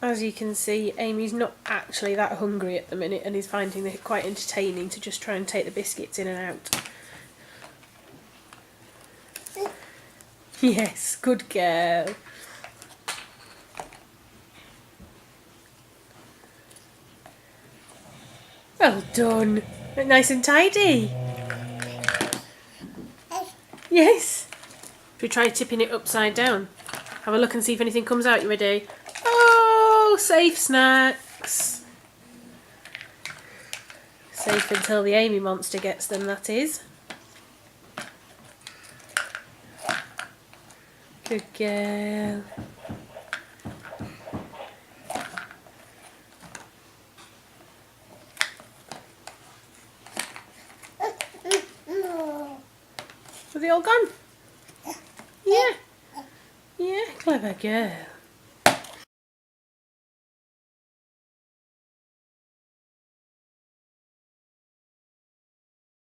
As you can see, Amy's not actually that hungry at the minute and is finding it quite entertaining to just try and take the biscuits in and out. Yes, good girl. Well done. Nice and tidy. Yes. Should we try tipping it upside down? Have a look and see if anything comes out. You ready? Oh, safe snacks. Safe until the Amy monster gets them, that is. Good girl. Are they all gone? Yeah. Yeah, clever girl.